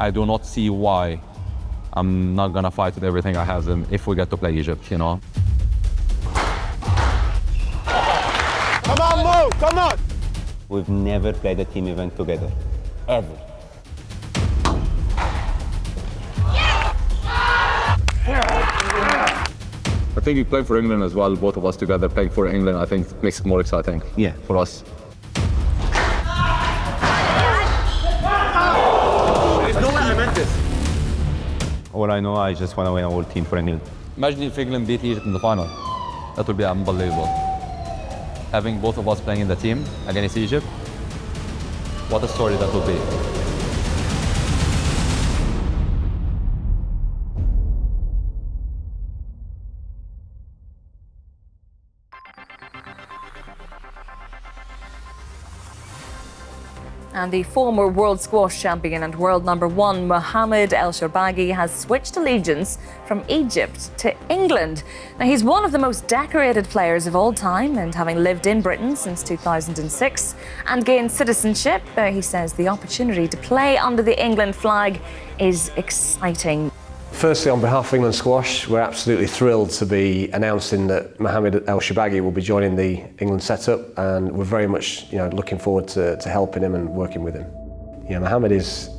I do not see why I'm not gonna fight with everything I have if we get to play Egypt, you know. Come on, Mo, come on! We've never played a team event together, ever. I think you play for England as well, both of us together playing for England, I think makes it more exciting. Yeah. For us. There's no way I meant this. All I know, I just want to win a whole team for England. Imagine if England beat Egypt in the final. That would be unbelievable. Having both of us playing in the team against Egypt, what a story that would be. And the former world squash champion and world #1 Mohamed ElShorbagy has switched allegiance from Egypt to England. Now, he's one of the most decorated players of all time, and having lived in Britain since 2006 and gained citizenship, he says the opportunity to play under the England flag is exciting. Firstly, on behalf of England Squash, we're absolutely thrilled to be announcing that Mohamed ElShorbagy will be joining the England setup, and we're very much, looking forward to helping him and working with him. Mohamed is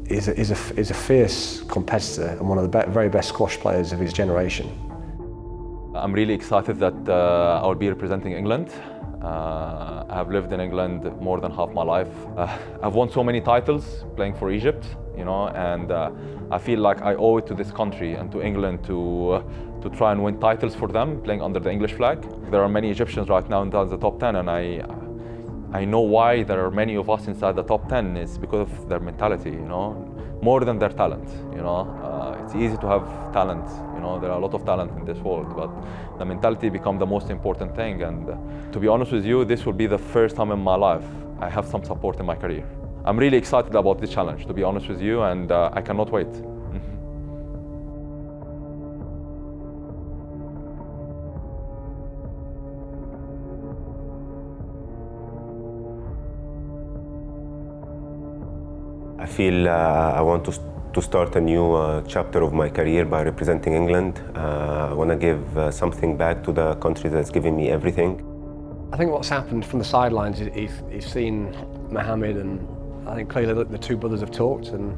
a fierce competitor and one of the very best squash players of his generation. I'm really excited that I'll be representing England. I have lived in England more than half my life. I've won so many titles playing for Egypt, and I feel like I owe it to this country and to England to try and win titles for them, playing under the English flag. There are many Egyptians right now in the top 10, and I know why there are many of us inside the top 10 is because of their mentality, more than their talent, It's easy to have talent, there are a lot of talent in this world, but the mentality becomes the most important thing. And to be honest with you, this will be the first time in my life I have some support in my career. I'm really excited about this challenge, to be honest with you, and I cannot wait. I feel I want to start a new chapter of my career by representing England. I want to give something back to the country that's given me everything. I think what's happened from the sidelines is he's seen Mohamed, and I think clearly the two brothers have talked and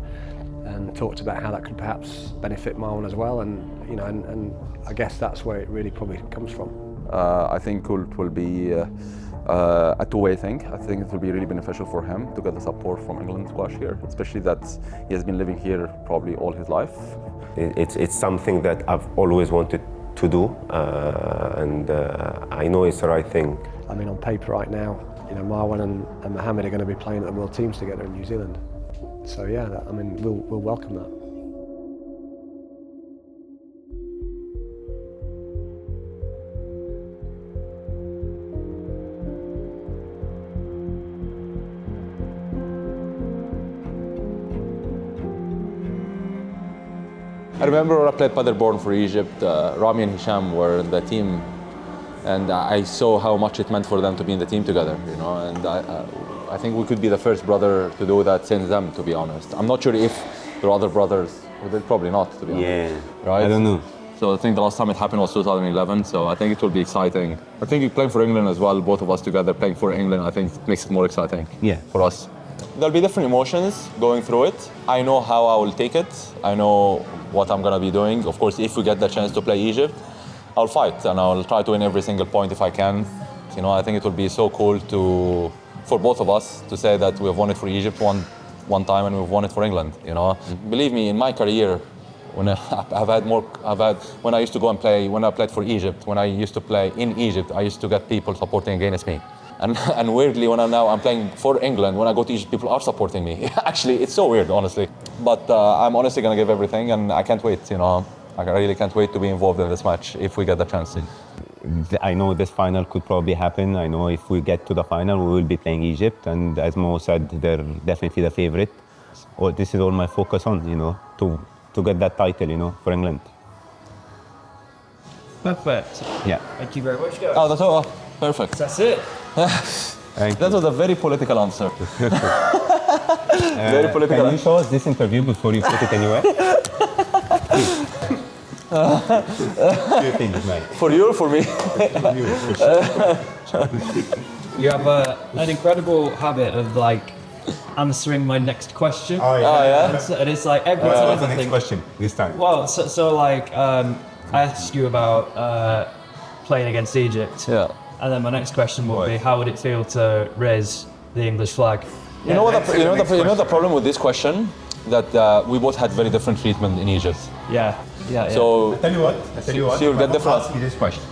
talked about how that could perhaps benefit Marwan as well, and I guess that's where it really probably comes from. I think it will be a two-way thing. I think it will be really beneficial for him to get the support from England squash here, especially that he has been living here probably all his life. It's something that I've always wanted to do, and I know it's the right thing. I mean, on paper right now, Marwan and Mohamed are going to be playing at the World Teams together in New Zealand. So yeah, we'll welcome that. I remember when I played paddleboard for Egypt, Rami and Hisham were in the team, and I saw how much it meant for them to be in the team together, and I think we could be the first brother to do that since them, to be honest. I'm not sure if there are other brothers, well, they're probably not, to be honest. Yeah, right? I don't know. So I think the last time it happened was 2011, so I think it will be exciting. I think playing for England as well, both of us together playing for England, I think makes it more exciting. Yeah. For us. There'll be different emotions going through it. I know how I will take it. I know what I'm gonna be doing. Of course, if we get the chance to play Egypt, I'll fight and I'll try to win every single point if I can. I think it will be so cool for both of us to say that we have won it for Egypt one time and we've won it for England. Believe me, in my career, when I used to go and play, when I played for Egypt, when I used to play in Egypt, I used to get people supporting against me. And weirdly, when I'm playing for England, when I go to Egypt, people are supporting me. Actually, it's so weird, honestly. But I'm honestly gonna give everything, and I can't wait. I really can't wait to be involved in this match if we get the chance to. I know this final could probably happen. I know if we get to the final, we will be playing Egypt, and as Mo said, they're definitely the favorite. This is all my focus on, to get that title, for England. Perfect. Yeah. Thank you very much, guys. Oh, that's all. Perfect. That's it. That was a very political answer. Very political. Can you show us this interview before you put it anywhere? Two things, mate. For you or for me? You have an incredible habit of like answering my next question. Oh, yeah. And it's like every What's time the I next think. question this time? Well, so like I asked you about playing against Egypt. Yeah. And then my next question would be, how would it feel to raise the English flag? You know the problem with this question? That we both had very different treatment in Egypt. Yeah. So I tell you what. So you'll get different. Ask me this question.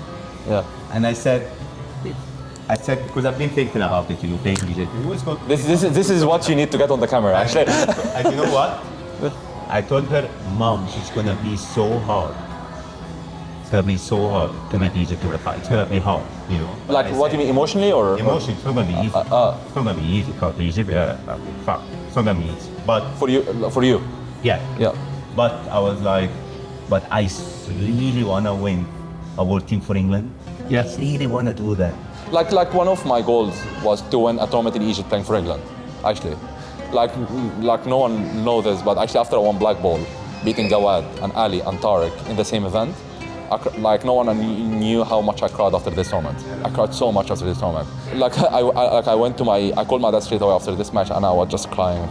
Yeah. And I said, because I've been thinking about it, playing Egypt. This is what you need to get on the camera, actually. And you know what? I told her, Mom, it's gonna be so hard. It's gonna be so hard to make Egypt to the fight. It's gonna be hard, Like, what do you mean, emotionally or? Emotionally, it's not gonna be easy. It's not gonna be easy for Egypt. Fuck. It's not gonna be easy. But For you. yeah. Yeah. But I was like, but I really wanna win a world team for England. Yes. Really wanna do that. Like one of my goals was to win a tournament in Egypt playing for England, actually. Like no one knows this, but actually after I won Black Ball, beating Gawad and Ali and Tariq in the same event, like no one knew how much I cried after this tournament. I cried so much after this tournament. I called my dad straight away after this match and I was just crying.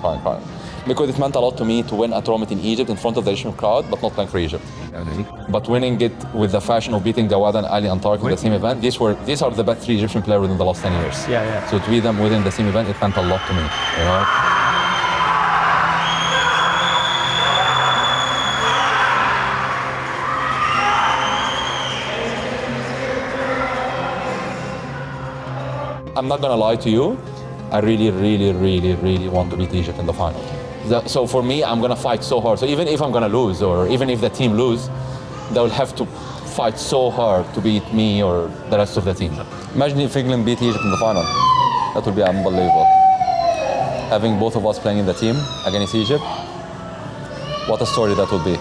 Because it meant a lot to me to win a tournament in Egypt in front of the Egyptian crowd, but not playing for Egypt. But winning it with the fashion of beating Gawad and Ali and Tariq in the same event, these are the best 3 Egyptian players within the last 10 years. Yeah. So to beat them within the same event, it meant a lot to me, I'm not gonna lie to you, I really want to beat Egypt in the final. So for me, I'm gonna fight so hard. So even if I'm gonna lose, or even if the team lose, they will have to fight so hard to beat me or the rest of the team. Imagine if England beat Egypt in the final. That would be unbelievable. Having both of us playing in the team against Egypt, what a story that would be.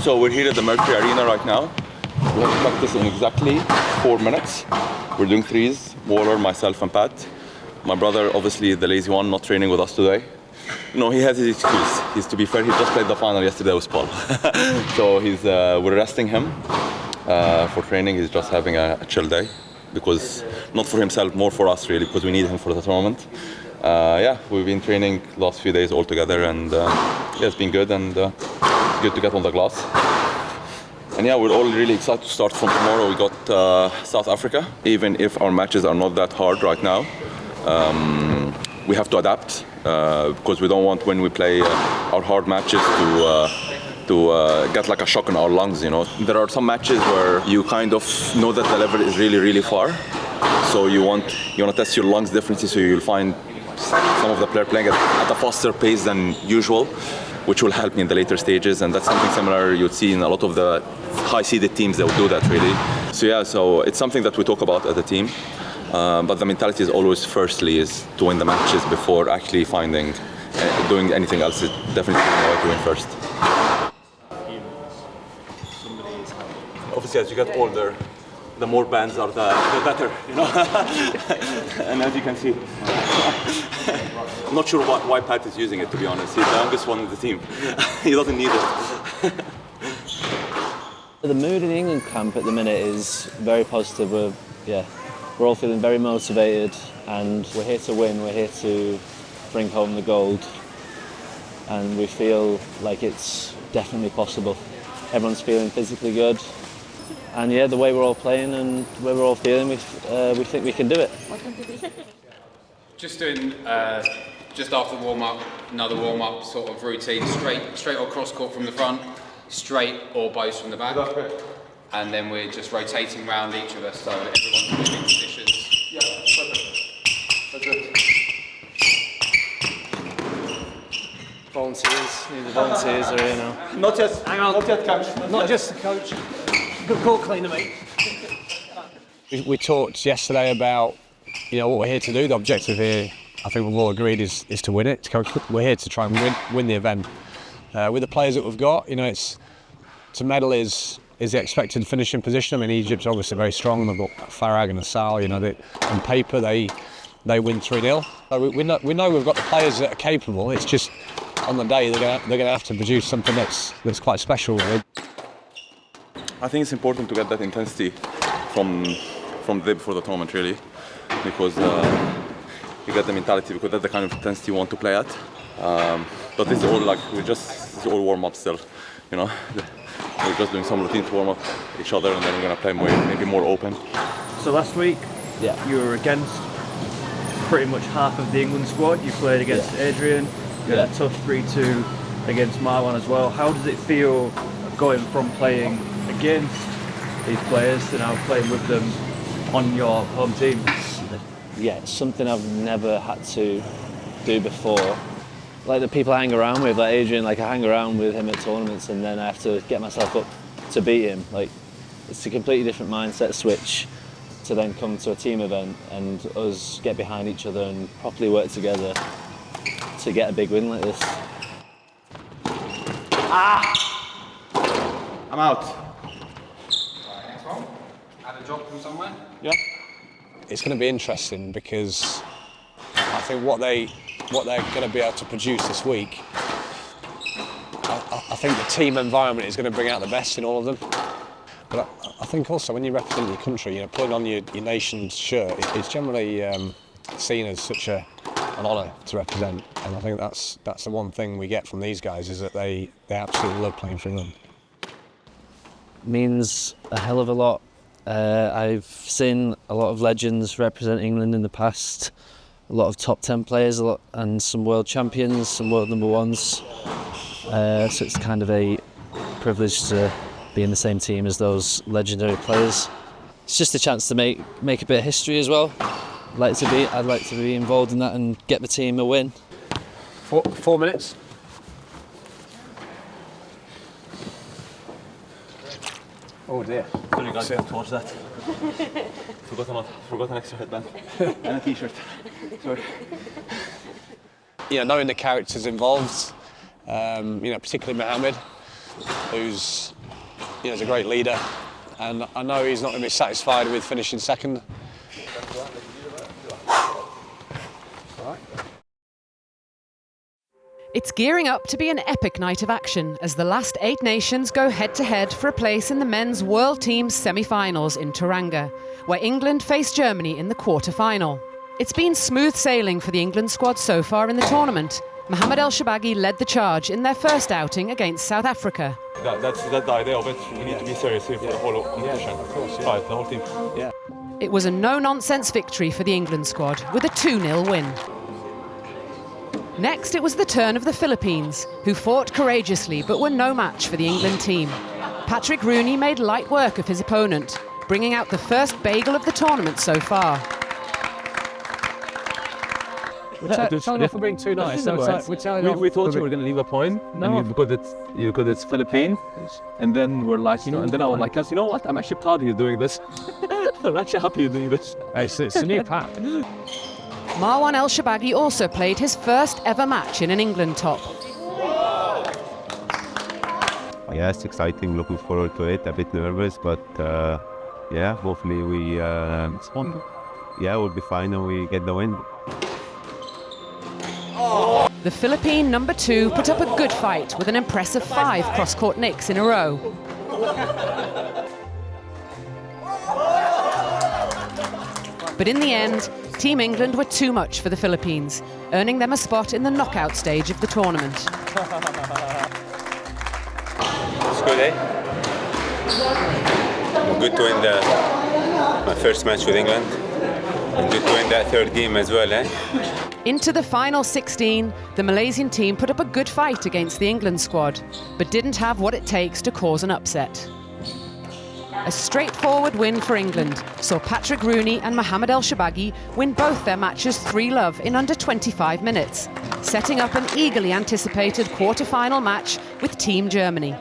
So we're here at the Mercury Arena right now. We have practice in exactly 4 minutes. We're doing threes, Waller, myself and Pat. My brother, obviously the lazy one, not training with us today. No, he has his excuse. To be fair, he just played the final yesterday with Paul. So we're resting him for training. He's just having a chill day. Because, not for himself, more for us really, because we need him for the tournament. We've been training last few days all together and it's been good and it's good to get on the glass. And we're all really excited to start from tomorrow. We got South Africa. Even if our matches are not that hard right now, we have to adapt because we don't want when we play our hard matches to get like a shock in our lungs, There are some matches where you kind of know that the level is really far. So you want to test your lungs differently, so you'll find some of the players playing at a faster pace than usual, which will help me in the later stages, and that's something similar you'll see in a lot of the high-seeded teams that will do that really. So it's something that we talk about as a team, but the mentality is always firstly is to win the matches before actually doing anything else. Is definitely to win first. Obviously, as you get older, the more bands are, the better, And as you can see, I'm not sure why Pat is using it, to be honest. He's the youngest one in the team. He doesn't need it. The mood in the England camp at the minute is very positive. We're all feeling very motivated and we're here to win. We're here to bring home the gold. And we feel like it's definitely possible. Everyone's feeling physically good. And the way we're all playing and the way we're all feeling, we think we can do it. Just doing, just after the warm-up, another warm-up sort of routine, straight or cross-court from the front, straight or bows from the back. And then we're just rotating around each of us, so everyone's moving positions. Yeah, perfect. That's it. Volunteers, the volunteers are here now. Not yet. Hang on. Not yet, coach. Not just the coach. Good court cleaner, mate. We talked yesterday about, what we're here to do. The objective here, I think we've all agreed, is to win it. We're here to try and win the event. With the players that we've got, to medal is is the expected finishing position. I mean, Egypt's obviously very strong. They've got Farag and Asal. You know, on paper they win 3-0. So we know we've got the players that are capable. It's just on the day they're going to have to produce something that's quite special. Really. I think it's important to get that intensity from the day before the tournament, really, because you get the mentality, because that's the kind of intensity you want to play at. But this is all like this is all warm up still, you know. We're just doing some routine to warm up each other, and then we're gonna play maybe more open. So last week, you were against pretty much half of the England squad. You played against Adrian. You had a tough 3-2 against Marwan as well. How does it feel going from playing against these players to now playing with them on your home team? Yeah, it's something I've never had to do before. Like the people I hang around with, like Adrian, like I hang around with him at tournaments and then I have to get myself up to beat him. Like it's a completely different mindset switch to then come to a team event and us get behind each other and properly work together to get a big win like this. I'm out. Next one. Had a drop from somewhere? Yeah. It's going to be interesting because I think what they're going to be able to produce this week, I think the team environment is going to bring out the best in all of them. But I think also when you represent your country, you know, putting on your nation's shirt, it's generally seen as such an honour to represent. And I think that's the one thing we get from these guys is that they absolutely love playing for England. Means a hell of a lot. I've seen a lot of legends represent England in the past, a lot of top 10 players, and some world champions, some world number ones. So it's kind of a privilege to be in the same team as those legendary players. It's just a chance to make a bit of history as well. I'd like to be involved in that and get the team a win. 4 minutes. Oh dear. Sorry guys, can't watch that. Forgot an extra headband and a t-shirt. Sorry. You know, knowing the characters involved, you know, particularly Mohamed, who's, you know, is a great leader, and I know he's not going to be satisfied with finishing second. It's gearing up to be an epic night of action as the last 8 nations go head-to-head for a place in the men's world team's semi-finals in Tauranga, where England face Germany in the quarter-final. It's been smooth sailing for the England squad so far in the tournament. Mohamed ElShorbagy led the charge in their first outing against South Africa. That's the idea of it. We need to be serious here for the whole competition. Yeah, of course, Right, the whole team. Yeah. It was a no-nonsense victory for the England squad with a 2-0 win. Next, it was the turn of the Philippines, who fought courageously but were no match for the England team. Patrick Rooney made light work of his opponent, bringing out the first bagel of the tournament so far. We're telling off for being too nice. We thought you were going to leave a point, because it's Philippines, and then we're like, you know, and then I was like, you know what? I'm actually proud of you doing this. I'm actually happy you're doing this. It's a new pack. Marwan ElShorbagy also played his first ever match in an England top. Yeah, it's exciting. Looking forward to it. A bit nervous, but yeah, hopefully we'll be fine and we get the win. The Philippine number 2 put up a good fight with an impressive 5 cross-court nicks in a row. But in the end, Team England were too much for the Philippines, earning them a spot in the knockout stage of the tournament. It's good, eh? Good to win my first match with England. And good to win that third game as well, eh? Into the final 16, the Malaysian team put up a good fight against the England squad, but didn't have what it takes to cause an upset. A straightforward win for England saw Patrick Rooney and Mohamed ElShorbagy win both their matches 3-0 in under 25 minutes, setting up an eagerly anticipated quarter-final match with Team Germany.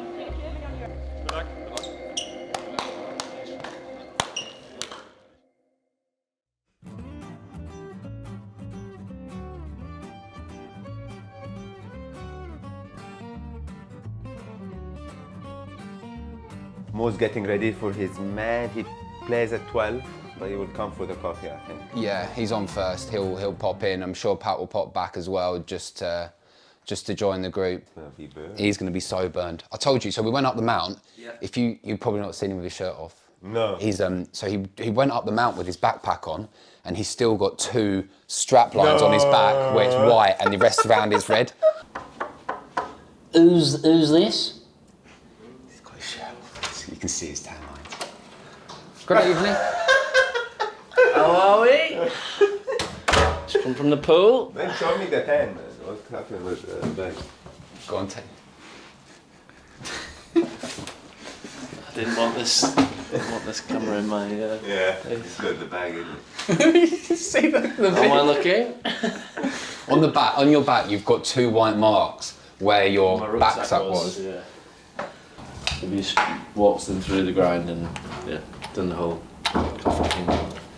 Mo's getting ready for his man. He plays at 12, but he will come for the coffee, I think. Yeah, he's on first. He'll pop in. I'm sure Pat will pop back as well, just to join the group. He's going to be so burned. I told you. So we went up the mount. Yeah. If you've probably not seen him with his shirt off. No. He's so he went up the mount with his backpack on, and he's still got 2 strap lines on his back where it's white and the rest around is red. Who's this? He's got his shirt off. You can see his tan lines. Good evening. How are we? Just come from the pool. Man, show me the tan, man. What's happening with Ben? Go on, take. I didn't want this camera in my yeah, face. it's got the bag in it. You can see the Am I looking? On the back, on your back, you've got 2 white marks where your My rucksack backpack was. Yeah. Have you just walked them through the grind and done the whole coffee thing?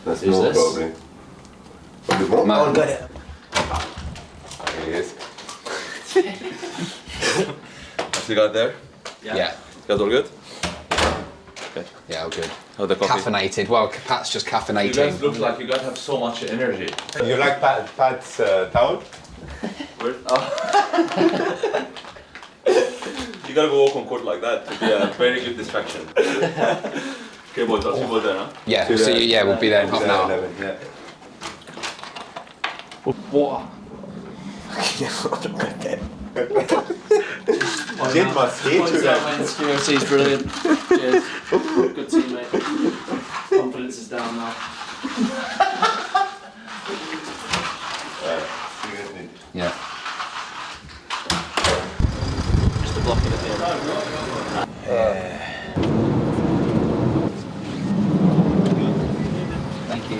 That's Who's no this? problem. Man. Got it. There he is. What's you got there? Yeah. You guys all good? Good. Yeah, all good. How the coffee? Caffeinated. Well, Pat's just caffeinating. You guys look like you guys have so much energy. You like Pat's towel? Where? Oh. You gotta go walk on court like that to be a very good distraction. Okay, boys, I'll see you both there, huh? Yeah, so we'll be there in half an hour. 11, yeah. What? Jid must hate you My insecurity is brilliant. Cheers. Good teammate. Confidence is down now. Yeah. Just a block in at the end. Thank you.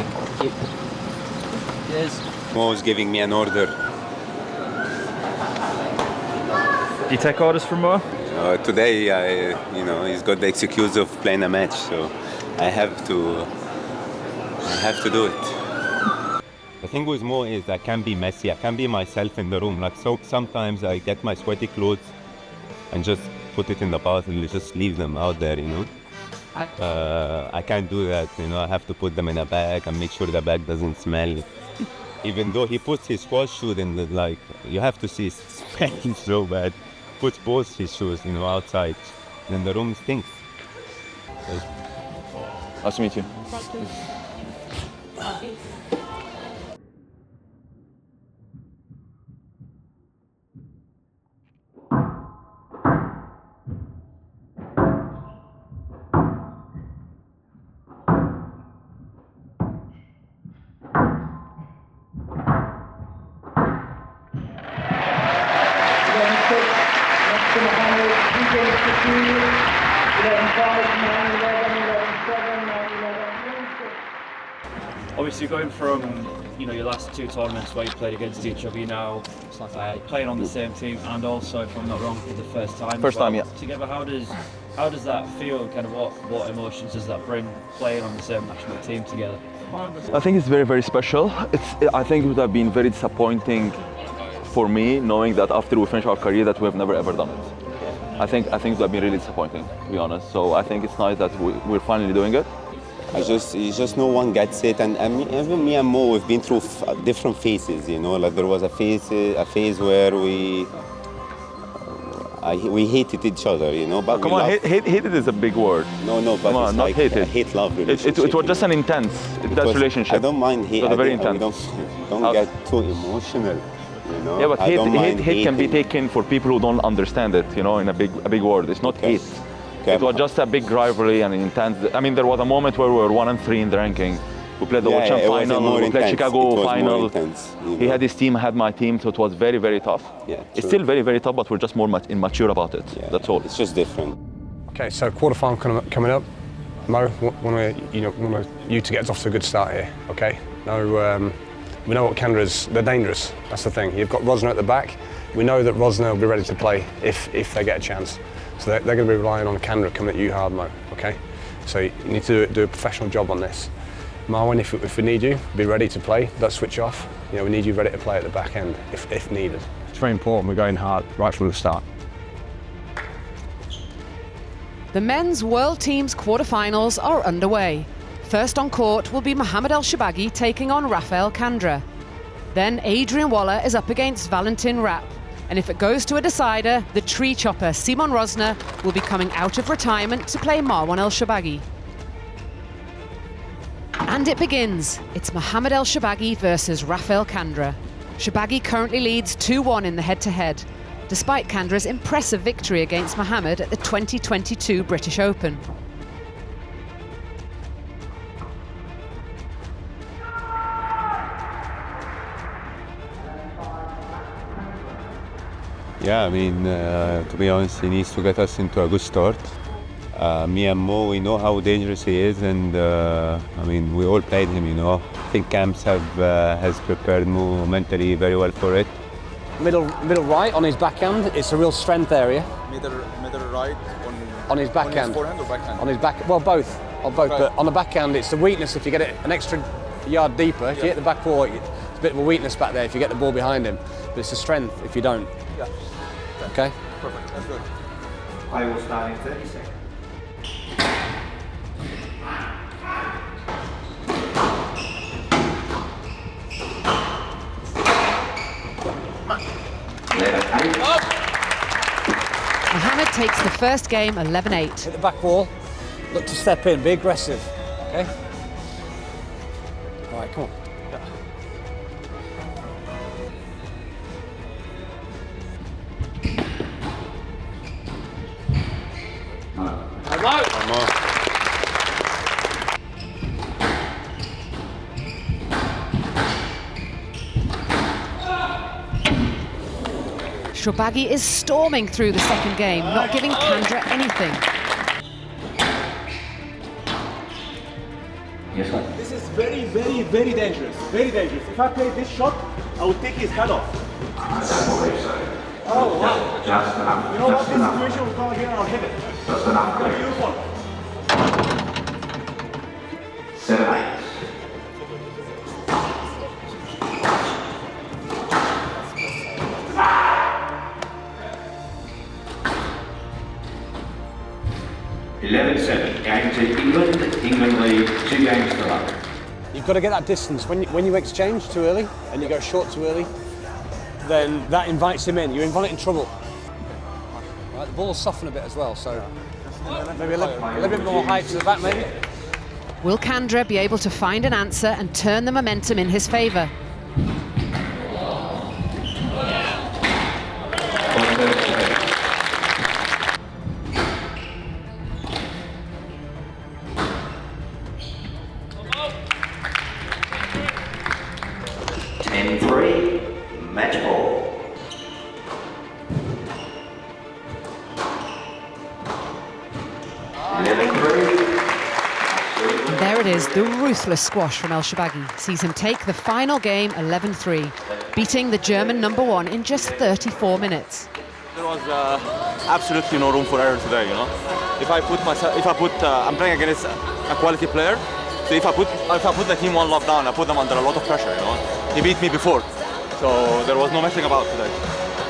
Cheers. Mo's giving me an order. Do you take orders from Mo? Today, he's got the excuse of playing a match, so I have to do it. The thing with Mo is I can be messy. I can be myself in the room. Like, so sometimes I get my sweaty clothes and just put it in the bath and just leave them out there, I can't do that, I have to put them in a bag and make sure the bag doesn't smell. Even though he puts his squash shoes in you have to see it smells so bad. Puts both his shoes, outside, then the room stinks. Nice to meet you. Obviously, going from your last 2 tournaments where you played against each other, you're now playing on the same team, and also, if I'm not wrong, for the first time. First time, yeah. Together, how does that feel? Kind of what emotions does that bring, playing on the same national team together? I think it's very, very special. I think it would have been very disappointing for me, knowing that after we finish our career, that we have never ever done it. I think it would have been really disappointing, to be honest. So I think it's nice that we're finally doing it. It's just no one gets it, and even me and Mo, we've been through different phases, Like there was a phase where we hated each other, But come on, hated is a big word. No, but come on, it's not like hated. a hate-love relationship. It was just an intense relationship. I don't mind hate. It was very intense. Don't get too emotional. Yeah, but hate can be taken for people who don't understand it, in a big word. It's not hate. Okay. It was just a big rivalry and intense. I mean, there was a moment where we were 1-3 in the ranking. We played the World Champ final, we played Chicago final. He had his team, I had my team, so it was very, very tough. Yeah, it's still very, very tough, but we're just more immature about it. Yeah, that's all. It's just different. Okay, so quarterfinal coming up. Mo, want you to get us off to a good start here, okay? No, we know what Canada's, they're dangerous, that's the thing. You've got Rosner at the back. We know that Rosner will be ready to play if they get a chance. So they're going to be relying on Canada coming at you hard, Mo, okay? So you need to do a professional job on this. Marwan, if we need you, be ready to play, don't switch off. We need you ready to play at the back end if needed. It's very important, we're going hard right from the start. The men's world team's quarterfinals are underway. First on court will be Mohamed ElShorbagy taking on Rafael Candra. Then Adrian Waller is up against Valentin Rapp. And if it goes to a decider, the tree chopper Simon Rosner will be coming out of retirement to play Marwan ElShorbagy. And it begins. It's Mohamed ElShorbagy versus Rafael Candra. Shorbagy currently leads 2-1 in the head-to-head, despite Candra's impressive victory against Mohamed at the 2022 British Open. Yeah, I mean, to be honest, he needs to get us into a good start. Me and Mo, we know how dangerous he is, and I mean, we all played him, you know. I think Camps has prepared Mo mentally very well for it. Middle right on his backhand, it's a real strength area. Middle right On his backhand. On his forehand or backhand? On his back, well, both. On both, Right. but on the backhand, it's the weakness if you get it an extra yard deeper. If you hit the back wall, it's a bit of a weakness back there if you get the ball behind him. But it's a strength if you don't. Yeah. Okay? Perfect, that's good. I will start in 30 seconds. Mohamed takes the first game 11-8. Hit the back wall, look to step in, be aggressive. Okay? All right, come on. ElShorbagy is storming through the second game, not giving Candra anything. This is very, very, very dangerous. Very dangerous. If I play this shot, I would take his head off. Oh, wow. Just enough. You know what? This situation will come again and I'll hit it. Just enough. It's gonna be beautiful. 7-8. Game to England. England lead 2 games to 1. You've got to get that distance. When you exchange too early and you go short too early, then that invites him in. You invite in trouble. Right, the ball will soften a bit as well, so maybe a little bit more height to the back, maybe. Will Candra be able to find an answer and turn the momentum in his favour? Match ball. There it is, the ruthless squash from ElShorbagy sees him take the final game 11-3, beating the German #1 in just 34 minutes. There was absolutely no room for error today, you know. I'm playing against a quality player, so if I put the team one love down, I put them under a lot of pressure, you know. He beat me before. So there was no messing about today.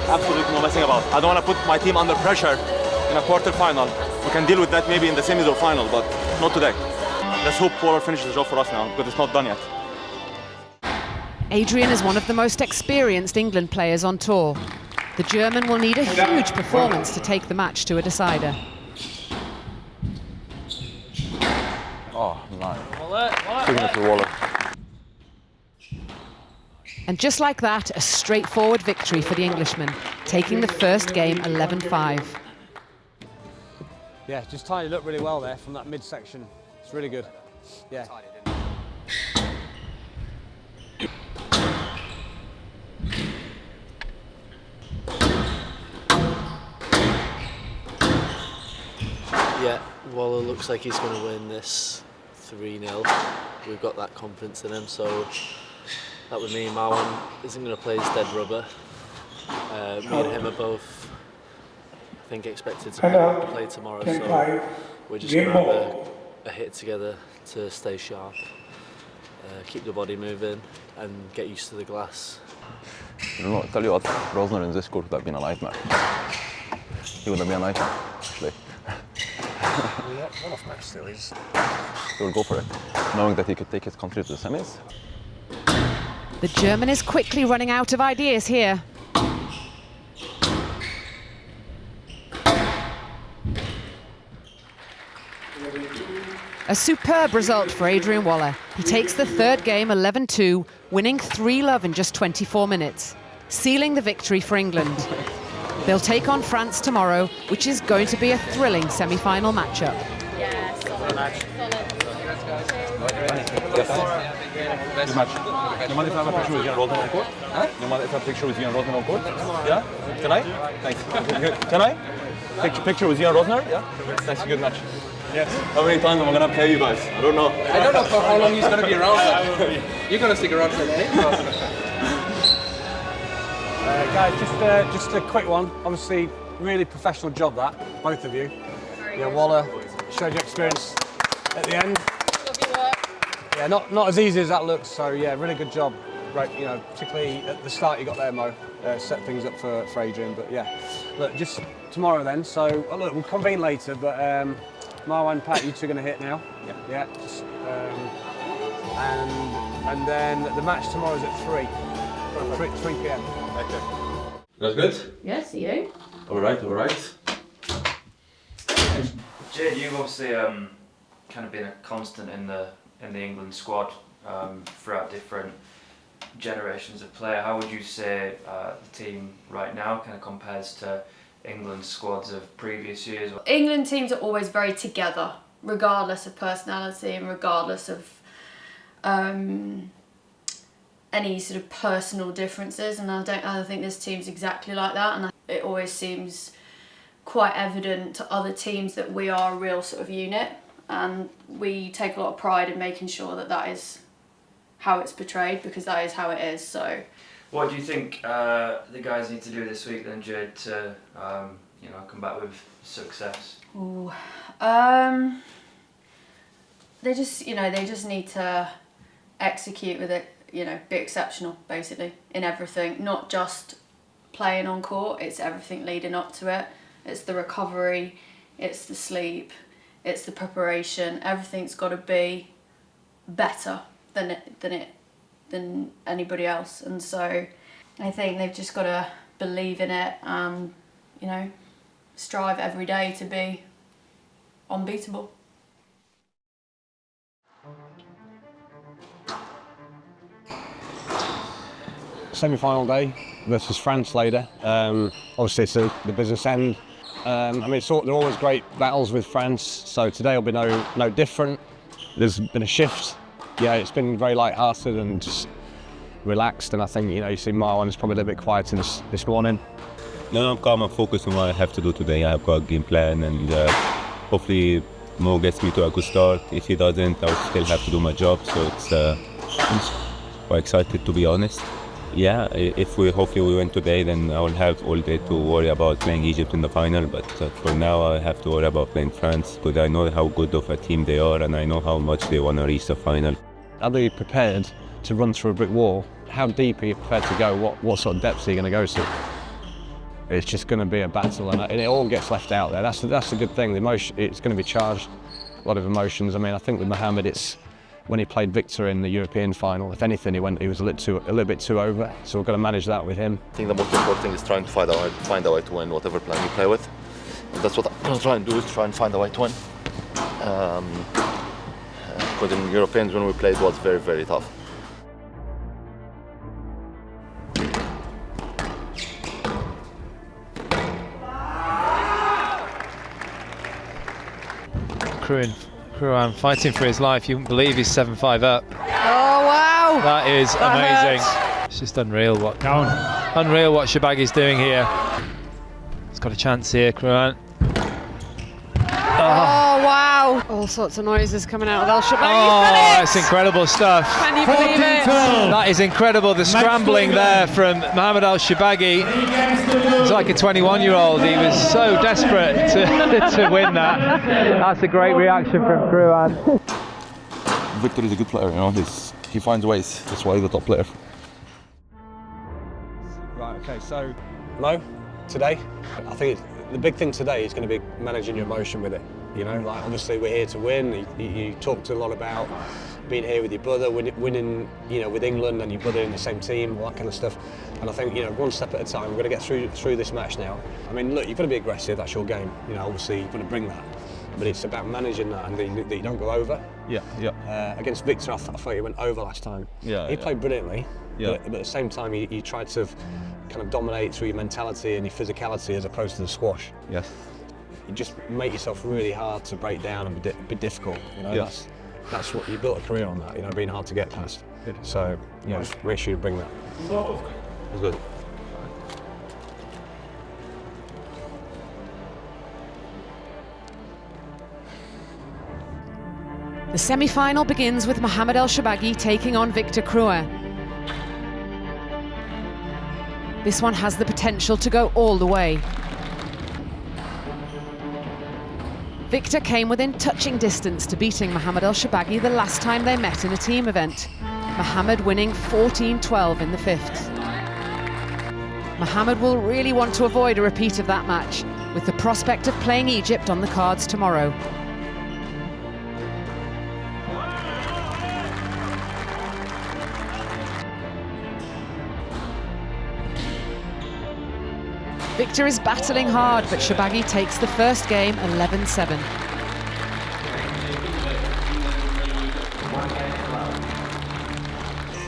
Absolutely no messing about. I don't want to put my team under pressure in a quarter-final. We can deal with that maybe in the semis or final, but not today. Let's hope Waller finishes the job for us now, because it's not done yet. Adrian is one of the most experienced England players on tour. The German will need a huge performance to take the match to a decider. Oh, nice. Signature Waller. And just like that, a straightforward victory for the Englishman, taking the first game 11-5. Yeah, just tidied up really well there from that midsection. It's really good. Yeah. Yeah, Waller looks like he's going to win this 3-0. We've got that confidence in him, so that would mean Marwan isn't going to play his dead rubber. Me and him are both, I think, expected to play tomorrow, so we're just going to have a hit together to stay sharp, keep the body moving and get used to the glass. You know, tell you what, Rosner in this court would have been a nightmare. He would have been a nightmare, actually. One-off match still is. He will go for it, knowing that he could take his country to the semis. The German is quickly running out of ideas here. A superb result for Adrian Waller. He takes the third game 11-2, winning 3-love in just 24 minutes, sealing the victory for England. They'll take on France tomorrow, which is going to be a thrilling semi-final matchup. Yes. Good match. You mind if I have a picture with you and Rosen on court? Huh? You mind if I have a picture with you and Rosen on court? Yeah? Can I? Thanks. Can I? Picture with you and Rosner? Yeah? Thanks, good match. Yes. How many times am I going to pay you guys? I don't know. I don't know for how long he's going to be around. You're going to stick around for a day? Guys, just a quick one. Obviously, really professional job that, both of you. Yeah, Waller showed your experience at the end. Yeah, not as easy as that looks. So yeah, really good job. Right, you know, particularly at the start you got there, Mo. Set things up for Adrian. But yeah, look, just tomorrow then. So look, we'll convene later. But Marwan, Pat, you two are going to hit now. Yeah. Yeah. Just, and then the match tomorrow is at 3 p.m. Okay. That's good? Yes, you. All right, all right. Jade, you've obviously kind of been a constant in the England squad throughout different generations of player. How would you say the team right now kind of compares to England squads of previous years? England teams are always very together, regardless of personality and regardless of any sort of personal differences, and I think this team's exactly like that, and it always seems quite evident to other teams that we are a real sort of unit, and we take a lot of pride in making sure that that is how it's portrayed, because that is how it is. So what do you think the guys need to do this week then, Jade, to you know, come back with success? Ooh. They just need to execute with it, you know, be exceptional basically in everything, not just playing on court, it's everything leading up to it. It's the recovery, it's the sleep, it's the preparation. Everything's got to be better than anybody else, and so I think they've just got to believe in it and, you know, strive every day to be unbeatable. Semi-final day versus France later. Obviously it's the business end. I mean, they're always great battles with France, so today will be no different. There's been a shift. Yeah, it's been very light-hearted and just relaxed, and I think, you know, you see Marwan is probably a little bit quieter this morning. No, I'm calm and focused on what I have to do today. I've got a game plan, and hopefully Mo gets me to a good start. If he doesn't, I'll still have to do my job, so I'm quite excited, to be honest. Yeah, if hopefully we win today, then I will have all day to worry about playing Egypt in the final, but for now I have to worry about playing France, because I know how good of a team they are and I know how much they want to reach the final. Are they prepared to run through a brick wall? How deep are you prepared to go? What sort of depths are you going to go to? It's just going to be a battle, and it all gets left out there. That's the good thing. The emotion, it's going to be charged, a lot of emotions. I mean, I think with Mohamed, it's when he played Victor in the European final, if anything, he was a little bit too over. So we've got to manage that with him. I think the most important thing is trying to find a way to win whatever plan you play with. And that's what I'm going to try and do, is try and find a way to win. Because in Europeans, when we played, it was very, very tough. Kruan fighting for his life. You wouldn't believe he's 7-5 up. Oh wow! That is amazing. Hurts. It's just unreal what Sherbaghy's doing here. He's got a chance here, Kruan. Oh wow! All sorts of noises coming out of ElShorbagy. Oh, that's incredible stuff. Can you believe it? That is incredible. The scrambling there from Mohamed ElShorbagy. It's like a 21-year-old. He was so desperate to win that. That's a great reaction from Kruan. Victor is a good player, you know. He finds ways. That's why he's the top player. Right. Okay. So, Mo, today, I think the big thing today is going to be managing your emotion with it. You know, like obviously we're here to win. You talked a lot about being here with your brother, winning, you know, with England and your brother in the same team, all that kind of stuff. And I think, you know, one step at a time. We're going to get through this match now. I mean, look, you've got to be aggressive. That's your game. You know, obviously you've got to bring that. But it's about managing that and that you don't go over. Yeah, yeah. Against Victor, I thought he went over last time. Yeah, he played brilliantly. Yeah. But at the same time, you tried to kind of dominate through your mentality and your physicality as opposed to the squash. Yes. You just make yourself really hard to break down and be difficult. You know, that's what you built a career on. That, you know, being hard to get past. Good. So, you know, make sure you bring that. That's good. The semi-final begins with Mohamed ElShorbagy taking on Victor Crouet. This one has the potential to go all the way. Victor came within touching distance to beating Mohamed ElShorbagy the last time they met in a team event, Mohamed winning 14-12 in the fifth. Mohamed will really want to avoid a repeat of that match, with the prospect of playing Egypt on the cards tomorrow. Victor is battling hard, but Shorbagy takes the first game 11-7.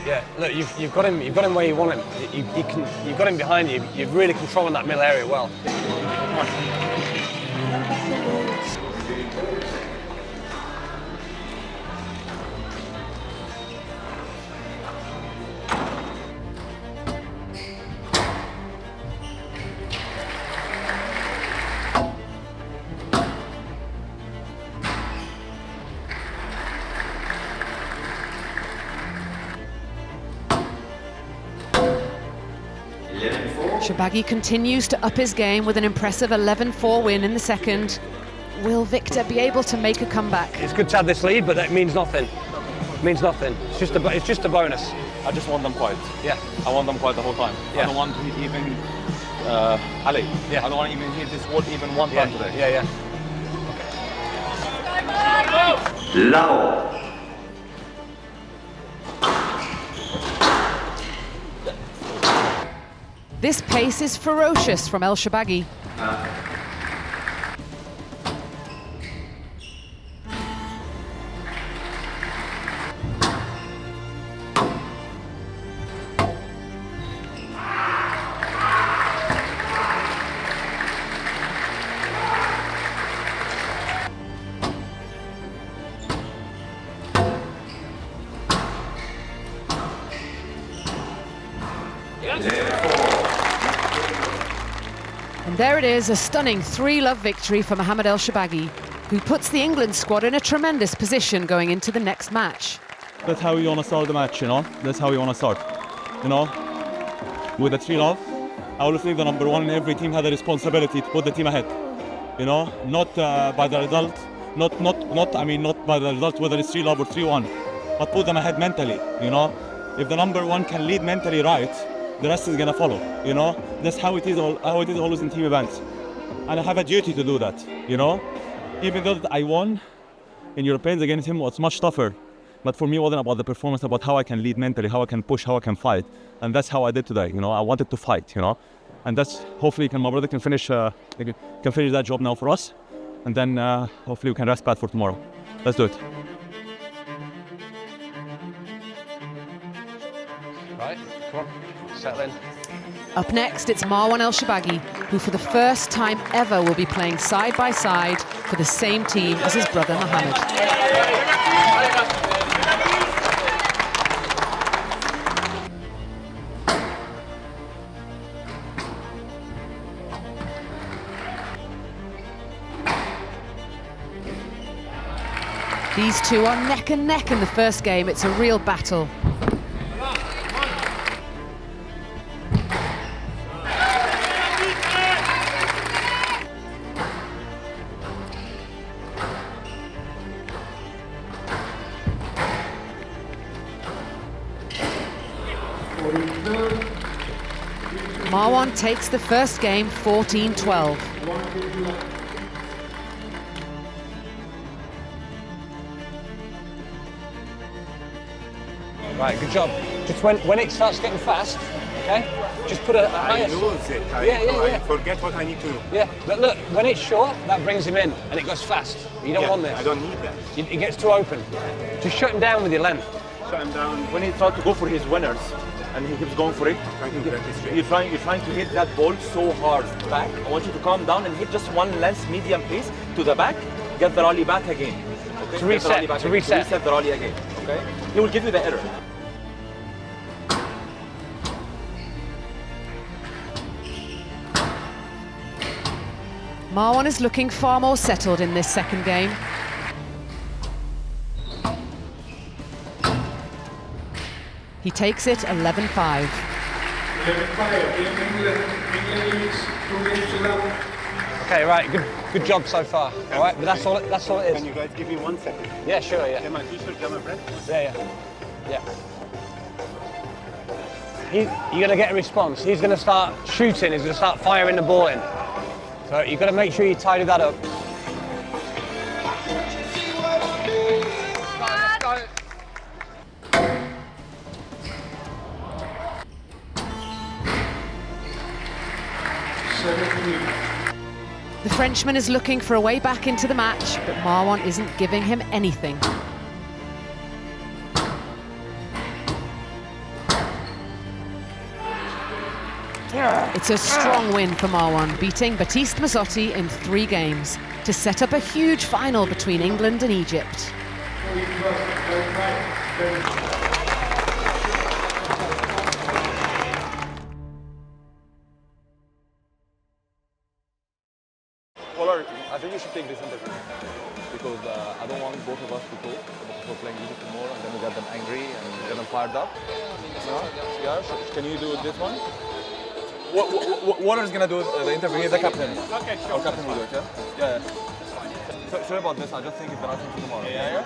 Yeah, look, you've got him where you want him. You've got him behind you. You're really controlling that middle area well. Shorbagy continues to up his game with an impressive 11-4 win in the second. Will Victor be able to make a comeback? It's good to have this lead, but that means nothing. It means nothing. It's just a bonus. I just want them quiet. Yeah. I want them quiet the whole time. Yeah. I don't want to even Ali. Yeah. I don't want to even hit this wall even one time today. Yeah, yeah. Level. This pace is ferocious from ElShorbagy. And there it is, a stunning 3-love victory for Mohamed ElShorbagy, who puts the England squad in a tremendous position going into the next match. That's how we want to start the match, you know? That's how we want to start, you know? With a 3-love, I always think the number one in every team had a responsibility to put the team ahead, you know? Not by the result, not by the result whether it's 3-love or 3-1, but put them ahead mentally, you know? If the number one can lead mentally right, the rest is gonna follow, you know? That's how it is always in team events. And I have a duty to do that, you know? Even though I won in Europeans against him, was much tougher. But for me, it wasn't about the performance, about how I can lead mentally, how I can push, how I can fight. And that's how I did today, you know? I wanted to fight, you know? And that's, hopefully my brother can finish that job now for us. And then hopefully we can rest bad for tomorrow. Let's do it. Right, come on. Settle in. Up next, it's Marwan ElShorbagy, who for the first time ever will be playing side by side for the same team as his brother Mohamed. These two are neck and neck in the first game. It's a real battle. Marwan takes the first game 14-12. Right, good job. Just when it starts getting fast, okay? Just put a higher... I lose it. I forget what I need to do. Yeah, but look, when it's short, that brings him in, and it goes fast. You don't want this. I don't need that. It gets too open. Just shut him down with your length. Shut him down. When he tries to go for his winners, and he keeps going for it, you're trying to hit that ball so hard back. I want you to calm down and hit just one length, medium pace to the back, get the rally back again. Okay? To reset, to reset the rally again. Okay? He will give you the error. Marwan is looking far more settled in this second game. He takes it 11-5. 11-5. England leads 2 games to 11. Okay, right, good job so far. All right, but that's all it is. Can you guys give me 1 second? Yeah, sure, yeah. Get my t-shirt, get my bread? Yeah. You're going to get a response. He's going to start shooting, he's going to start firing the ball in. So you've got to make sure you tidy that up. The Frenchman is looking for a way back into the match, but Marwan isn't giving him anything. It's a strong win for Marwan, beating Baptiste Mazzotti in 3 games to set up a huge final between England and Egypt. Polar, I think you should take this interview because I don't want both of us to talk about playing Egypt tomorrow and then we get them angry and get them fired up. Yeah, can you do this one? Waller's gonna do the interview. He's the captain. Okay, sure. Our captain will do it, yeah? Yeah. Sorry about this. I just think it's the right thing for tomorrow. Yeah.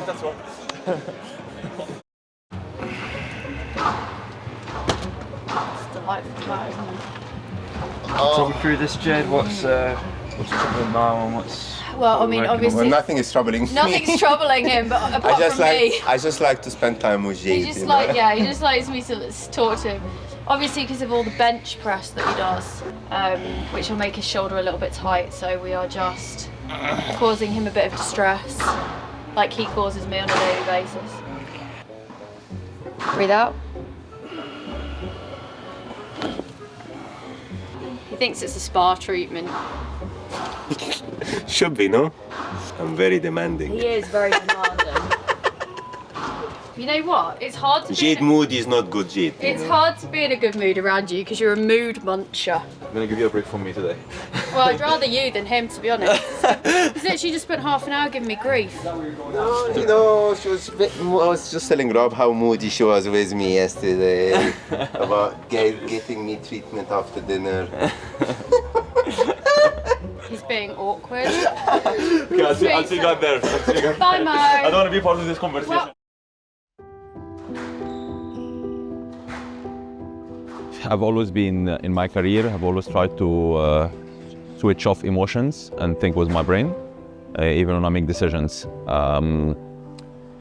That's one. It's delightful, that, isn't it? Talk me through this, Jade. What's troubling Marwan? Well, I mean, obviously... nothing is troubling me. Nothing's troubling him, but apart from me. I just like to spend time with Jade. He just likes me to talk to him. Obviously, because of all the bench press that he does, which will make his shoulder a little bit tight, so we are just causing him a bit of distress, like he causes me on a daily basis. Breathe out. He thinks it's a spa treatment. Should be, no? I'm very demanding. He is very demanding. You know what? It's hard to Jade mood is not good, Jade. It's hard to be in a good mood around you because you're a mood muncher. I'm gonna give you a break from me today. Well, I'd rather you than him, to be honest. He's literally just spent half an hour giving me grief. No, you know, I was just telling Rob how moody she was with me yesterday about getting me treatment after dinner. He's being awkward. Okay, I'll see you guys there. Bye, Mo. I don't want to be part of this conversation. Well, I've always been, in my career, I've always tried to switch off emotions and think with my brain, even when I make decisions. And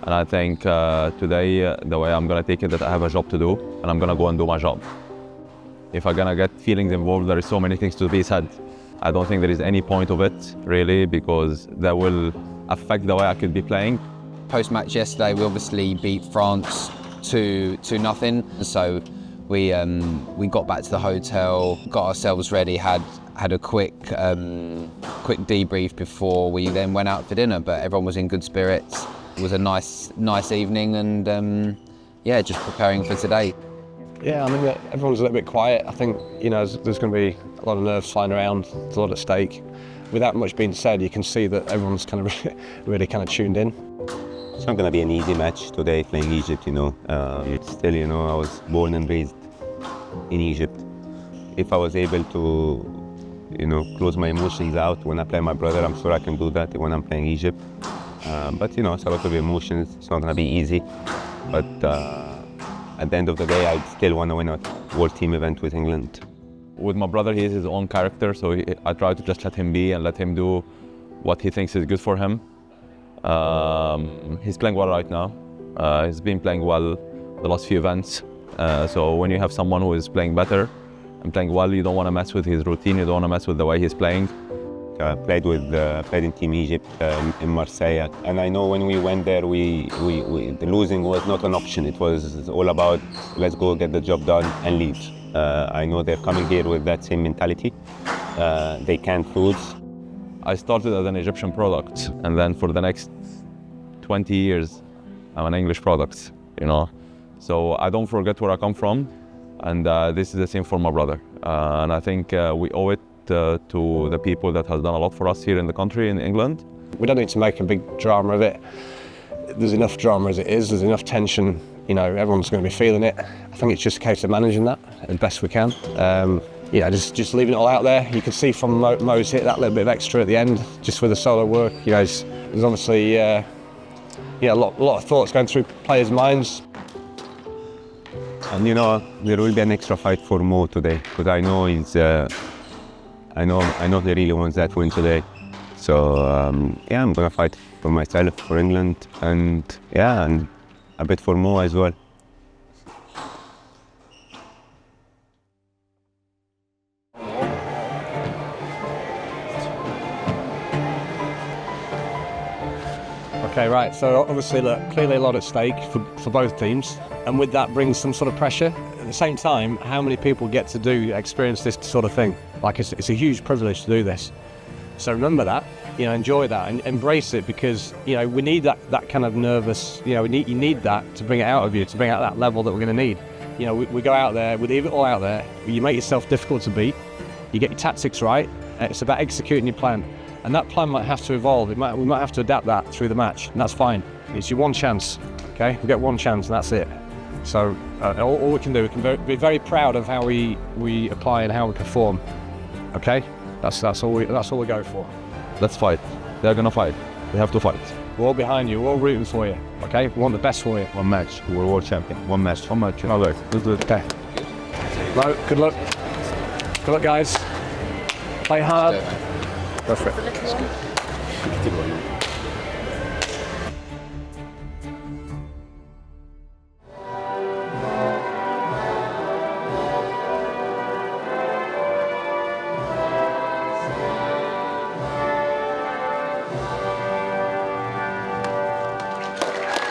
I think today, the way I'm gonna take it, that I have a job to do, and I'm gonna go and do my job. If I'm gonna get feelings involved, there is so many things to be said. I don't think there is any point of it, really, because that will affect the way I could be playing. Post-match yesterday, we obviously beat France 2-0, so we got back to the hotel, got ourselves ready, had a quick debrief before we then went out for dinner, but everyone was in good spirits. It was a nice evening, and yeah, just preparing for today. Yeah, I mean, everyone's a little bit quiet. I think, you know, there's going to be a lot of nerves flying around, there's a lot at stake. Without much being said, you can see that everyone's kind of really kind of tuned in. It's not going to be an easy match today playing Egypt, you know. Still, you know, I was born and raised in Egypt. If I was able to, you know, close my emotions out when I play my brother, I'm sure I can do that when I'm playing Egypt. But, you know, it's a lot of emotions. It's not going to be easy. But at the end of the day, I still want to win a World Team event with England. With my brother, he is his own character, so I try to just let him be and let him do what he thinks is good for him. He's playing well right now. He's been playing well the last few events. So when you have someone who is playing better and playing well, you don't want to mess with his routine, you don't want to mess with the way he's playing. Played in Team Egypt in Marseille, and I know when we went there, the losing was not an option. It was all about let's go get the job done and leave. I know they're coming here with that same mentality. They can't lose. I started as an Egyptian product, and then for the next 20 years, I'm an English product, you know. So I don't forget where I come from, and this is the same for my brother. And I think we owe it to the people that has done a lot for us here in the country, in England. We don't need to make a big drama of it. There's enough drama as it is, there's enough tension, you know, everyone's going to be feeling it. I think it's just a case of managing that as best we can. You know, just leaving it all out there. You can see from Mo's hit that little bit of extra at the end, just with the solo work. You know, there's obviously a lot of thoughts going through players' minds. And you know, there will be an extra fight for Mo today, because I know he's. I know he really wants that win today. So yeah, I'm gonna fight for myself, for England, and yeah, and a bit for Mo as well. Okay, right, so obviously, look, clearly a lot at stake for both teams, and with that brings some sort of pressure. At the same time, how many people get to experience this sort of thing? Like, it's a huge privilege to do this. So remember that, you know, enjoy that and embrace it, because, you know, we need that kind of nervous, you know, you need that to bring it out of you, to bring out that level that we're going to need. You know, we go out there, we leave it all out there, you make yourself difficult to beat, you get your tactics right, and it's about executing your plan. And that plan might have to evolve, we might have to adapt that through the match, and that's fine. It's your one chance, okay? We get one chance and that's it. So all we can do, we can be very proud of how we apply and how we perform, okay? That's all we go for. Let's fight. They're gonna fight. They have to fight. We're all behind you, we're all rooting for you, okay? We want the best for you. One match, we're world champion. One match. Another. Let's do it. Okay. No, good luck. Good luck, guys. Play hard. Go for it.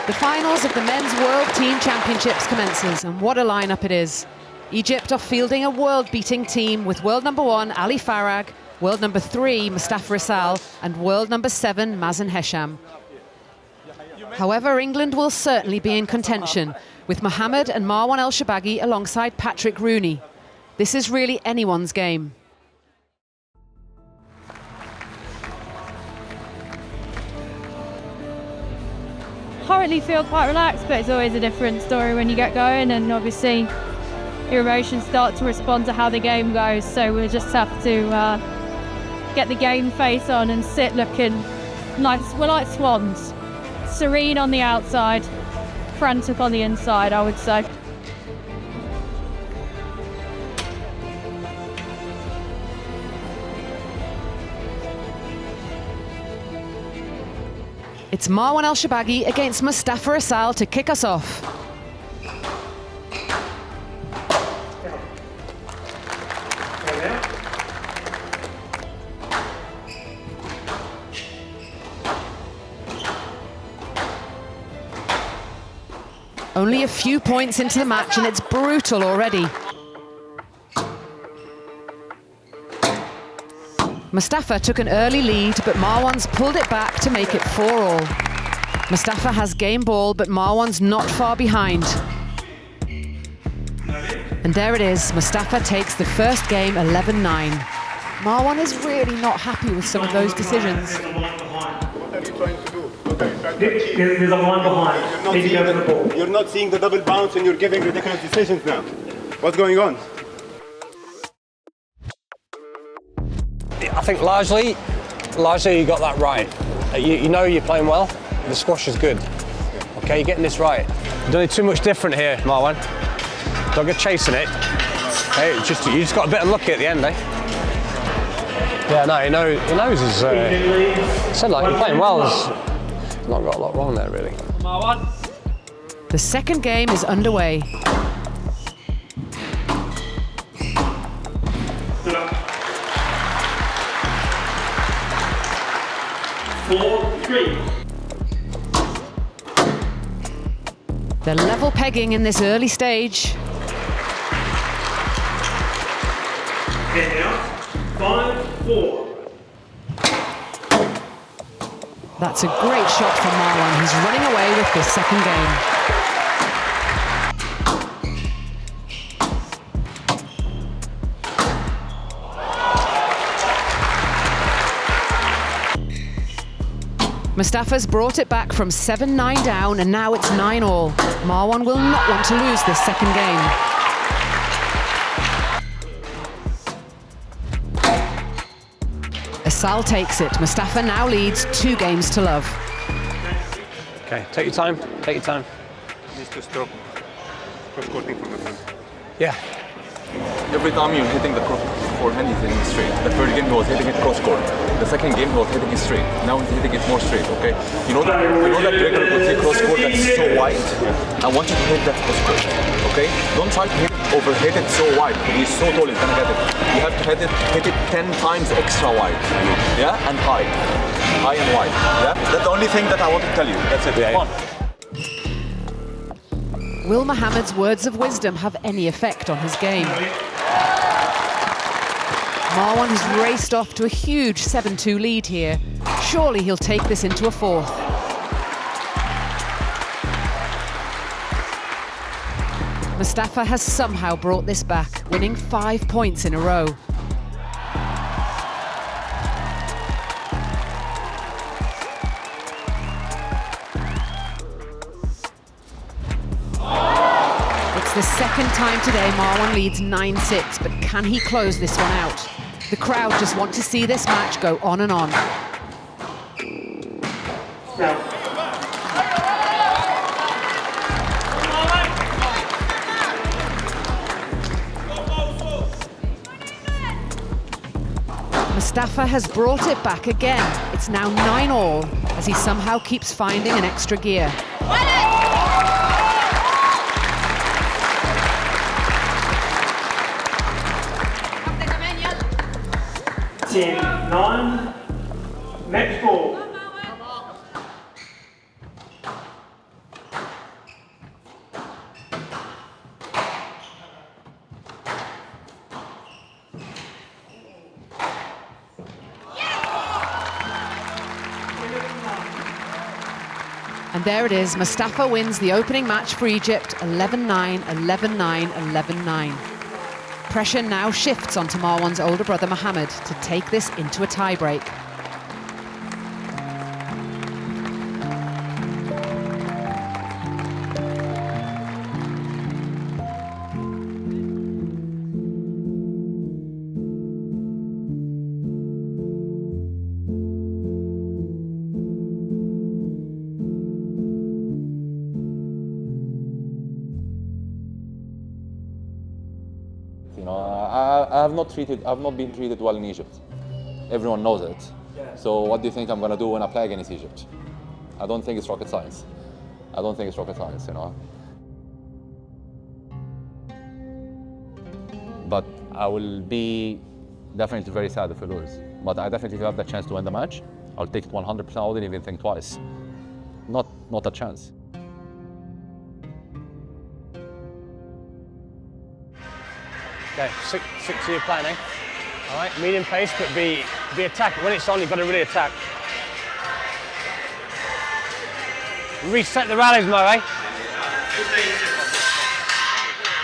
The finals of the Men's World Team Championships commences, and what a lineup it is. Egypt are fielding a world-beating team with world number 1 Ali Farag, world number 3 Mustafa Issal, and world number 7 Mazen Hesham. However, England will certainly be in contention, with Mohamed and Marwan ElShorbagy alongside Patrick Rooney. This is really anyone's game. Currently feel quite relaxed, but it's always a different story when you get going, and obviously your emotions start to respond to how the game goes, so we'll just have to get the game face on and sit looking like we're like swans. Serene on the outside, frantic on the inside, I would say. It's Marwan ElShorbagy against Mustafa Issal to kick us off. Only a few points into the match and it's brutal already. Mustafa took an early lead, but Marwan's pulled it back to make it 4-all. Mustafa has game ball, but Marwan's not far behind. And there it is, Mustafa takes the first game 11-9. Marwan is really not happy with some of those decisions. What are you trying to do? There's a one behind. You're not seeing the double bounce and you're giving ridiculous decisions now. What's going on? I think largely you got that right. You know you're playing well, the squash is good. Okay, you're getting this right. You don't need too much different here, Marwan. Don't get chasing it. Hey, you just got a bit unlucky at the end, eh? Yeah, no, he knows his... said, like, you're playing well. He's not got a lot wrong there, really. The second game is underway. They're level pegging in this early stage. And now, 5-4. That's a great shot from Marwan. He's running away with this second game. Mustafa's brought it back from 7-9 down, and now it's 9-all. Marwan will not want to lose this second game. Asal takes it. Mustafa now leads 2 games to love. Okay, take your time, take your time. Needs to stop cross-courting from the front. Yeah. Every time you're hitting the forehand, he's hitting it straight. The first game he was hitting it cross-court. The second game he was hitting it straight. Now he's hitting it more straight, okay? You know that Gregor would say cross-court that's so wide? I want you to hit that cross-court, okay? Don't try to overhit it so wide. When he's so tall, he's gonna get it. You have to hit it 10 times extra wide, yeah? And high. High and wide, yeah? That's the only thing that I want to tell you. That's it, come on. Will Mohamed's words of wisdom have any effect on his game? Marwan has raced off to a huge 7-2 lead here. Surely he'll take this into a fourth. Mustafa has somehow brought this back, winning 5 points in a row. It's the second time today Marwan leads 9-6, but can he close this one out? The crowd just want to see this match go on and on. Mustafa has brought it back again. It's now 9-all as he somehow keeps finding an extra gear. 10-9. Match ball. And there it is. Mustafa wins the opening match for Egypt, 11-9, 11-9, 11-9. Pressure now shifts onto Marwan's older brother Mohamed to take this into a tiebreak. You know, I've not been treated well in Egypt. Everyone knows it. So what do you think I'm gonna do when I play against Egypt? I don't think it's rocket science. I don't think it's rocket science, you know. But I will be definitely very sad if we lose. But I definitely have the chance to win the match. I'll take it 100%. I wouldn't even think twice. Not a chance. Okay, stick to your plan, eh? All right, medium pace, but be attacking. When it's on, you've got to really attack. Reset the rallies, Mo, eh?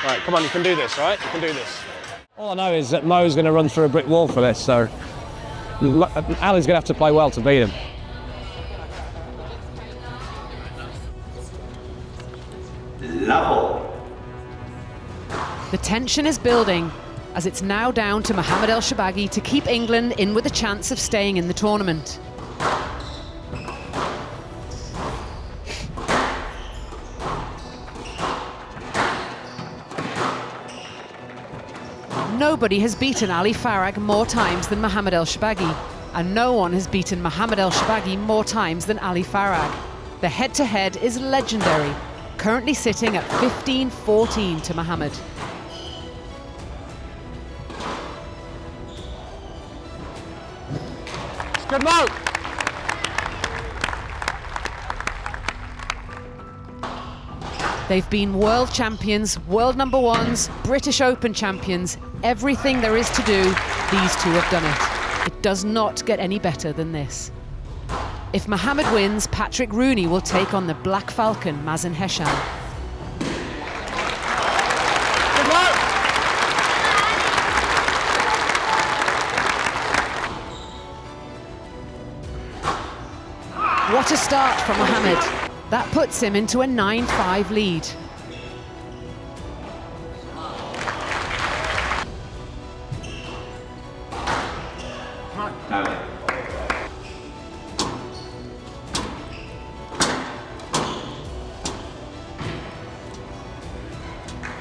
All right, come on, you can do this, all right? You can do this. All I know is that Mo's going to run through a brick wall for this, so Ali's going to have to play well to beat him. Level. The tension is building as it's now down to Mohamed ElShorbagy to keep England in with a chance of staying in the tournament. Nobody has beaten Ali Farag more times than Mohamed ElShorbagy, and no one has beaten Mohamed ElShorbagy more times than Ali Farag. The head-to-head is legendary, currently sitting at 15-14 to Mohamed. Good Mo! They've been world champions, world number ones, British Open champions. Everything there is to do, these two have done it. It does not get any better than this. If Mohamed wins, Patrick Rooney will take on the Black Falcon, Mazen Hesham. What a start from Mohamed. That puts him into a 9-5 lead.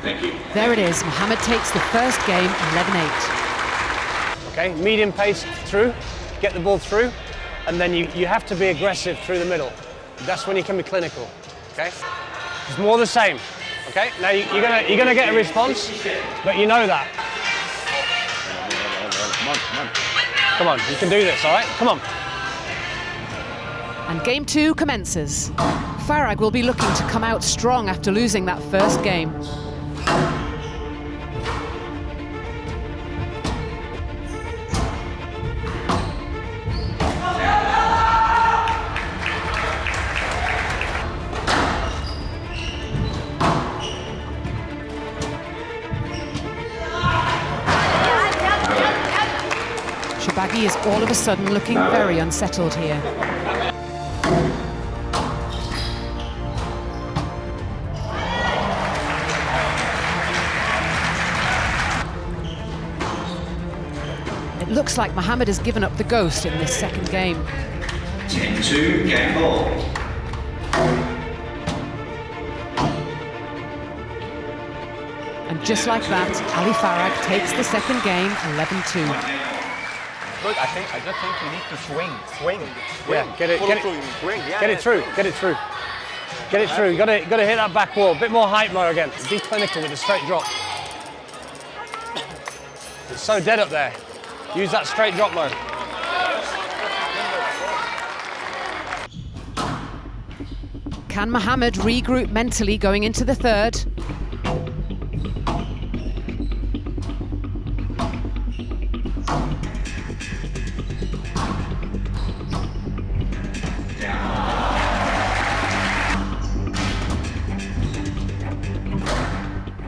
Thank you. There it is, Mohamed takes the first game 11-8. Okay, medium pace through, get the ball through, and then you have to be aggressive through the middle. That's when you can be clinical, okay? It's more the same, okay? Now you're gonna get a response, but you know that. Come on, you can do this, all right? Come on. And game 2 commences. Farag will be looking to come out strong after losing that first game. ElShorbagy is all of a sudden looking very unsettled here. It looks like Mohamed has given up the ghost in this second game. 10-2, game ball. And just like that, Ali Farag takes the second game 11-2. Look, I just think you need to swing. Yeah, get it through. Get it through. You gotta hit that back wall. A bit more height, Mo, again. Be clinical with a straight drop. It's so dead up there. Use that straight drop, Mo. Can Mohamed regroup mentally going into the third?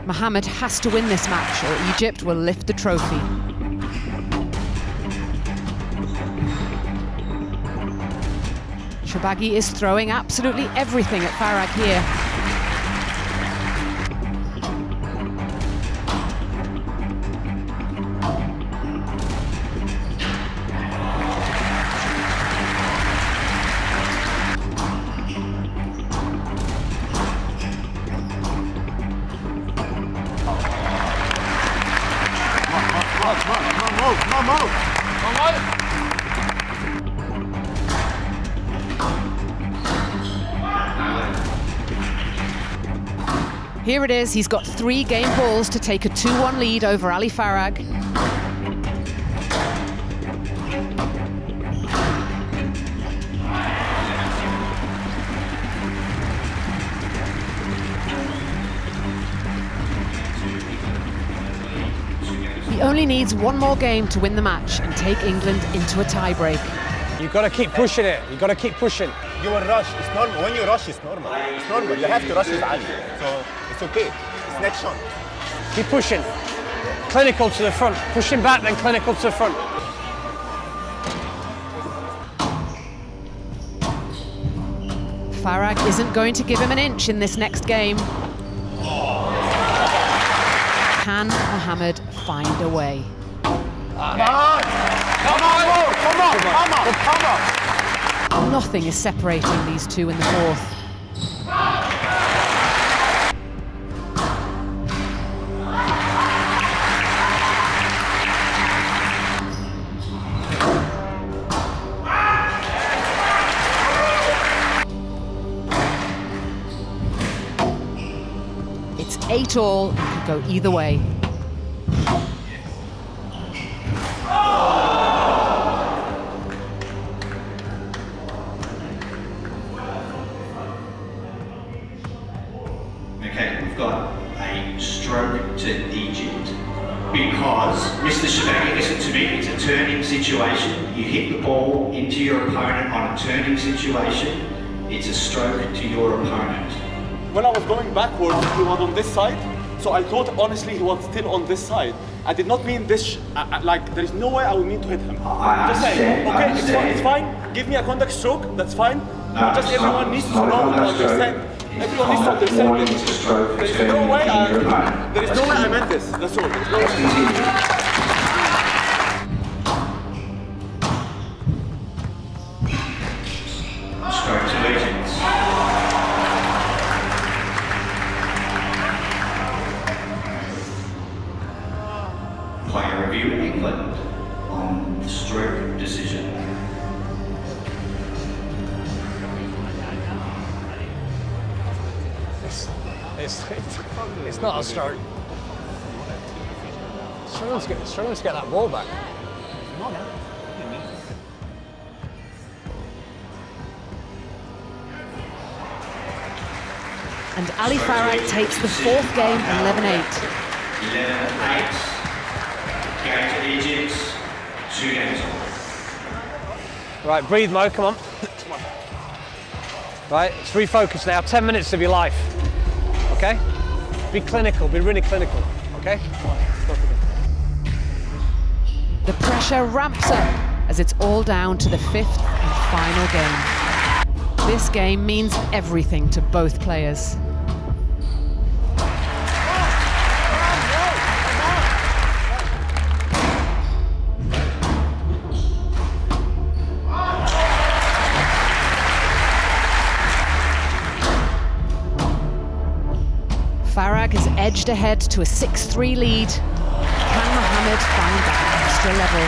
Mohamed has to win this match or Egypt will lift the trophy. ElShorbagy is throwing absolutely everything at Farag here. Here it is, he's got 3 game balls to take a 2-1 lead over Ali Farag. He only needs 1 more game to win the match and take England into a tiebreak. You've got to keep pushing it. You've got to keep pushing. You will rush. It's normal. When you rush, it's normal. It's normal. You have to rush with Ali. So it's okay. It's next shot. Keep pushing. Clinical to the front. Pushing back, then clinical to the front. Farag isn't going to give him an inch in this next game. Can Mohamed find a way? Come on! Come on! Come on! Come on! Come on! Nothing is separating these two in the fourth. 8-all and could go either way. Okay, we've got a stroke to Egypt. Because, Mr. Shorbagy, listen to me, it's a turning situation. You hit the ball into your opponent on a turning situation. It's a stroke to your opponent. When I was going backwards, he was on this side. So I thought, honestly, he was still on this side. I did not mean this, like, there is no way I would mean to hit him. Just saying, okay, it's fine. Give me a contact stroke, that's fine. No, just everyone needs to know and understand. Everyone needs to understand this. There is no way I meant this. That's all. There's no way. Stroke to Legends. Player review England on stroke decision. It's not a stroke. Struggling to get that ball back. And Ali Farag takes the fourth game 11-8. 11-8. Going to Egypt. 2 games on. Right, breathe, Mo, come on. Right, let's refocus now. 10 minutes of your life. Okay? Be clinical, be really clinical. Okay? The pressure ramps up as it's all down to the 5th and final game. This game means everything to both players. Farag has edged ahead to a 6-3 lead. Can Mohamed find that extra level?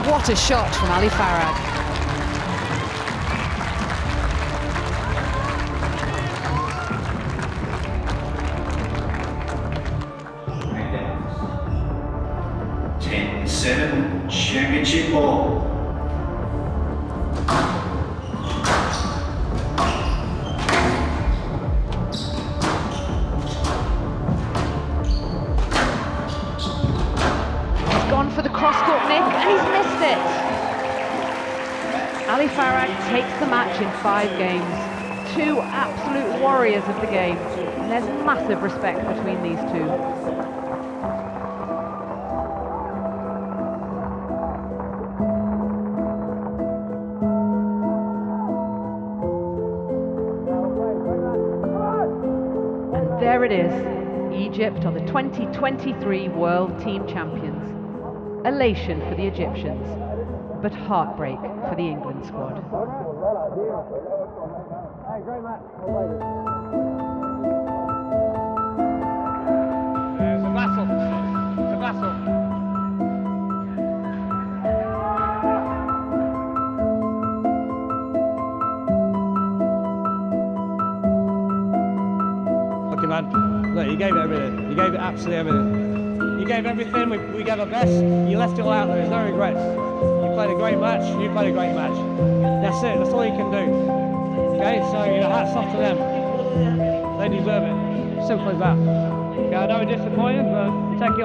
What a shot from Ali Farag. Championship ball. He's gone for the cross-court nick and he's missed it. Ali Farag takes the match in 5 games. 2 absolute warriors of the game. And there's massive respect between these two. There it is, Egypt are the 2023 World Team Champions. Elation for the Egyptians, but heartbreak for the England squad. It's a battle. It's a battle. Man, look, you gave it everything. You gave it absolutely everything. You gave everything. We gave our best. You left it all out there. There's no regrets. You played a great match. You played a great match. That's it. That's all you can do. Okay, so hats off to them. They deserve it. Simple as that. Okay, I know we're disappointed, but you take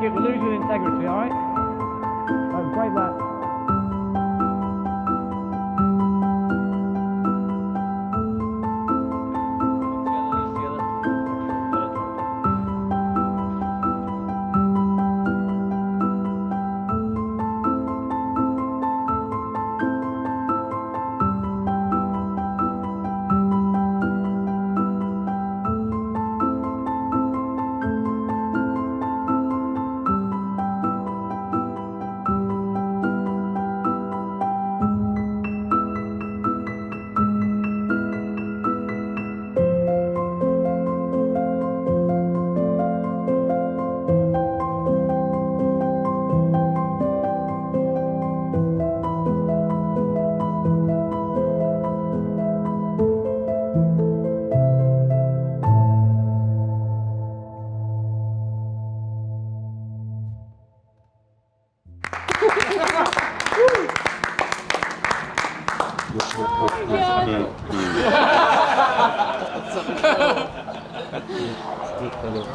it. We lose with integrity. All right. Great match.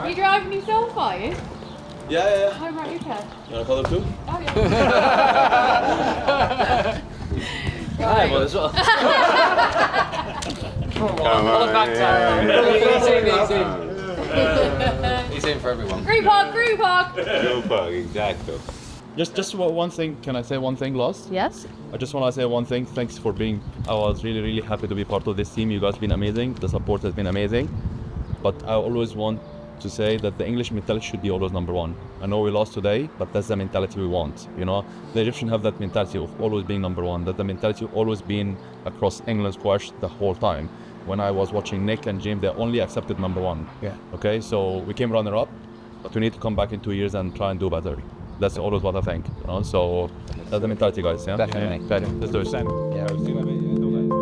You driving yourself, are you? Yeah. Oh, right, okay. You want to call them too? Oh, yeah. Hi, well, as well. Come on. He's in for everyone. Group hug, group hug. Group hug, exactly. Just one thing. Can I say one thing, Lost? Yes. I just want to say one thing. Thanks for being. I was really happy to be part of this team. You guys have been amazing. The support has been amazing. But I always want to say that the English mentality should be always number one. I know we lost today, but that's the mentality we want. You know, the Egyptians have that mentality of always being number one. That the mentality of always being across England squash the whole time. When I was watching Nick and James, they only accepted number one. Yeah. Okay, so we came runner-up, but we need to come back in 2 years and try and do better. That's always what I think. You know? So that's the mentality, guys. Yeah. Definitely. Yeah. Let's do it. Yeah.